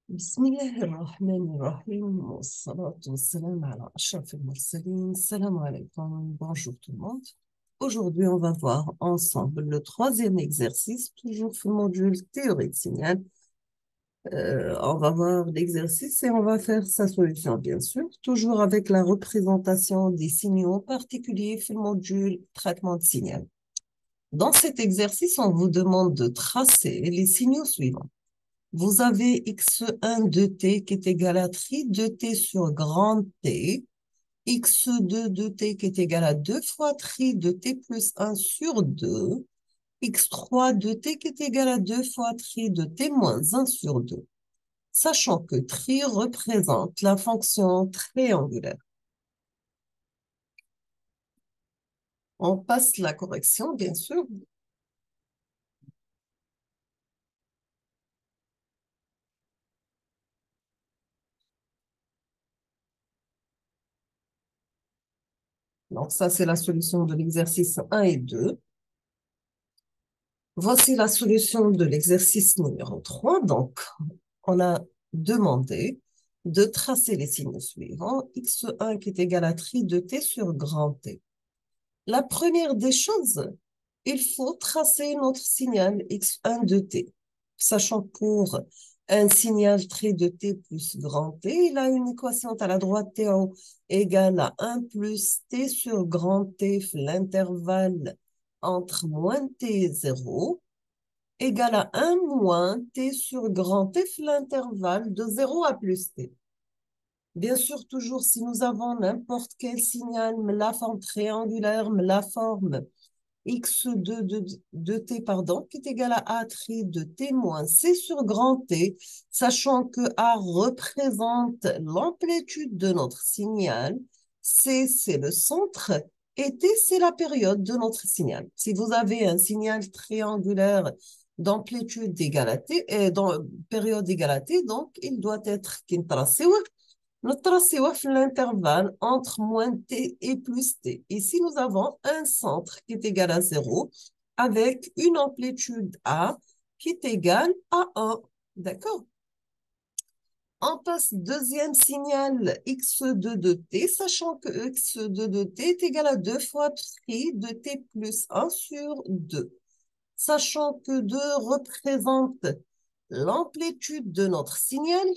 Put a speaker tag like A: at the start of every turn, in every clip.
A: بسم الله الرحمن الرحيم والصلاة والسلام على أشرف المرسلين. Salam alaikum, bonjour tout le monde. Aujourd'hui, on va voir ensemble le troisième exercice, toujours sur le module théorie de signal. On va voir l'exercice et on va faire sa solution, bien sûr, toujours avec la représentation des signaux particuliers sur le module traitement de signal. Dans cet exercice, on vous demande de tracer les signaux suivants. Vous avez x1 de t qui est égal à tri de t sur grand T, x2 de t qui est égal à 2 fois tri de t plus 1 sur 2, x3 de t qui est égal à 2 fois tri de t moins 1 sur 2, sachant que tri représente la fonction triangulaire. On passe la correction, bien sûr. Donc ça, c'est la solution de l'exercice 1 et 2. Voici la solution de l'exercice numéro 3. Donc, on a demandé de tracer les signes suivants. x1 qui est égal à tri de t sur grand T. La première des choses, il faut tracer notre signal x1 de t. Sachant que pour un signal tri de t plus grand T, il a une équation à la droite t en haut égale à 1 plus t sur grand T, l'intervalle entre moins t et 0, égale à 1 moins t sur grand T, l'intervalle de 0 à plus t. Bien sûr, toujours, si nous avons n'importe quel signal, la forme triangulaire, la forme x2 de t, pardon, qui est égal à a tri de t moins c sur grand T, sachant que a représente l'amplitude de notre signal, c, c'est le centre, et t, c'est la période de notre signal. Si vous avez un signal triangulaire d'amplitude égale à t, et dans période égale à t, donc il doit être le tracé l'intervalle entre moins t et plus t. Ici, nous avons un centre qui est égal à 0 avec une amplitude A qui est égale à 1. D'accord? On passe deuxième signal x2 de t, sachant que x2 de t est égal à 2 fois tri de t plus 1 sur 2. Sachant que 2 représente l'amplitude de notre signal,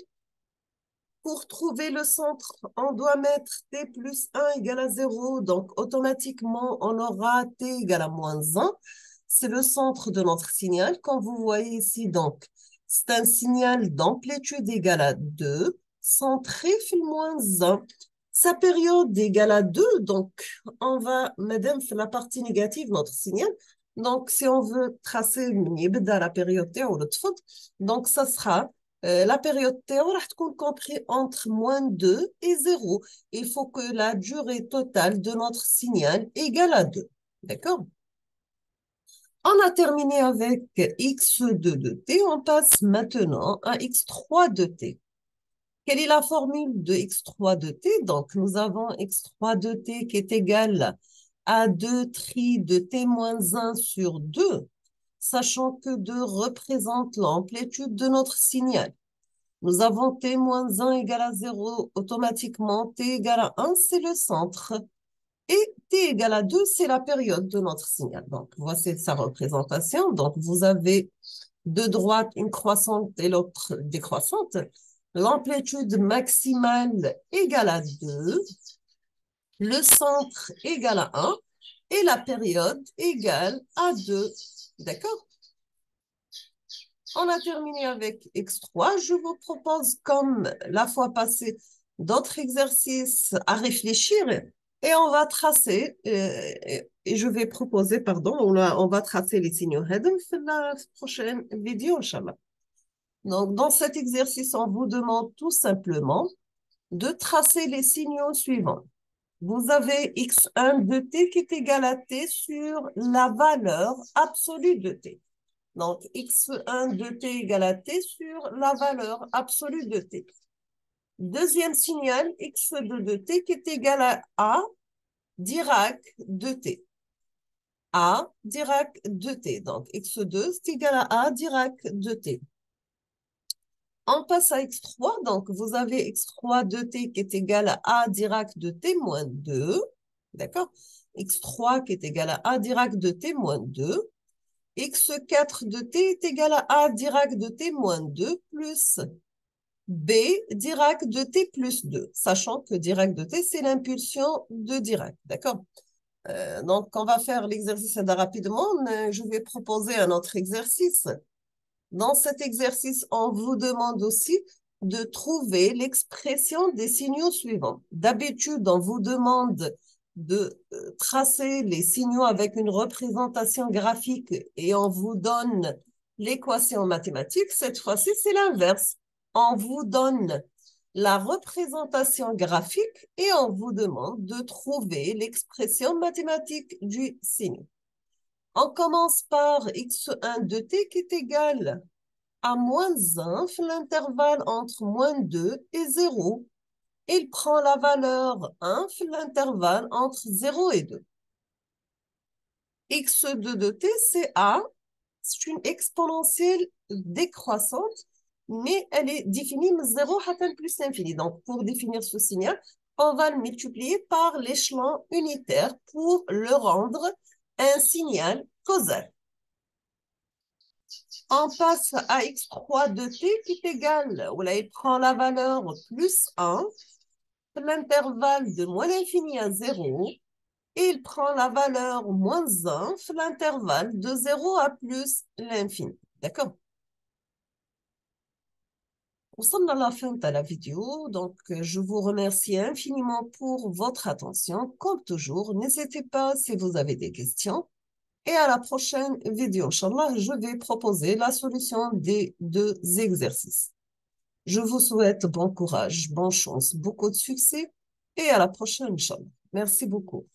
A: pour trouver le centre, on doit mettre t plus 1 égale à 0. Donc, automatiquement, on aura t égale à moins 1. C'est le centre de notre signal. Comme vous voyez ici, donc, c'est un signal d'amplitude égale à 2, centré في moins 1. Sa période égale à 2. Donc, on va, madame, c'est la partie négative de notre signal. Donc, si on veut tracer la période t, donc ça sera la période T va être comprise entre moins 2 et 0. Il faut que la durée totale de notre signal égale à 2. D'accord? On a terminé avec x2 de t. On passe maintenant à x3 de t. Quelle est la formule de x3 de t? Donc, nous avons x3 de t qui est égal à 2 tri de t moins 1 sur 2, sachant que 2 représente l'amplitude de notre signal. Nous avons t moins 1 égale à 0, automatiquement t égale à 1, c'est le centre. Et t égale à 2, c'est la période de notre signal. Donc, voici sa représentation. Donc, vous avez de droite une croissante et l'autre décroissante. L'amplitude maximale égale à 2, le centre égale à 1 et la période égale à 2. D'accord? On a terminé avec X3. Je vous propose, comme la fois passée, d'autres exercices à réfléchir et on va tracer, et je vais proposer, pardon, on va tracer les signaux Hedem dans la prochaine vidéo, Inch'Allah. Donc, dans cet exercice, on vous demande tout simplement de tracer les signaux suivants. Vous avez x1 de t qui est égal à t sur la valeur absolue de t. Donc, x1 de t égale à t sur la valeur absolue de t. Deuxième signal, x2 de t qui est égal à a Dirac de t. A Dirac de t. Donc, x2 c'est égal à a Dirac de t. On passe à x3. Donc, vous avez x3 de t qui est égal à a Dirac de t moins 2. D'accord? X3 qui est égal à a Dirac de t moins 2. X4 de t est égal à a Dirac de t moins 2 plus b Dirac de t plus 2, sachant que Dirac de t, c'est l'impulsion de Dirac. D'accord? Donc, on va faire l'exercice rapidement, mais je vais proposer un autre exercice. Dans cet exercice, on vous demande aussi de trouver l'expression des signaux suivants. D'habitude, on vous demande de tracer les signaux avec une représentation graphique et on vous donne l'équation mathématique. Cette fois-ci, c'est l'inverse. On vous donne la représentation graphique et on vous demande de trouver l'expression mathématique du signe. On commence par x1 de t qui est égal à moins 1, l'intervalle entre moins 2 et 0. Il prend la valeur 1, l'intervalle entre 0 et 2. x2 de t, c'est a. C'est une exponentielle décroissante, mais elle est définie 0 plus l'infini. Donc, pour définir ce signal, on va le multiplier par l'échelon unitaire pour le rendre un signal causal. On passe à x3 de t qui est égal, où là, il prend la valeur plus 1, l'intervalle de moins l'infini à 0, et il prend la valeur moins 1, l'intervalle de 0 à plus l'infini. D'accord? Nous sommes à la fin de la vidéo, donc je vous remercie infiniment pour votre attention. Comme toujours, n'hésitez pas si vous avez des questions. Et à la prochaine vidéo, Inch'Allah, je vais proposer la solution des deux exercices. Je vous souhaite bon courage, bonne chance, beaucoup de succès et à la prochaine, Inch'Allah. Merci beaucoup.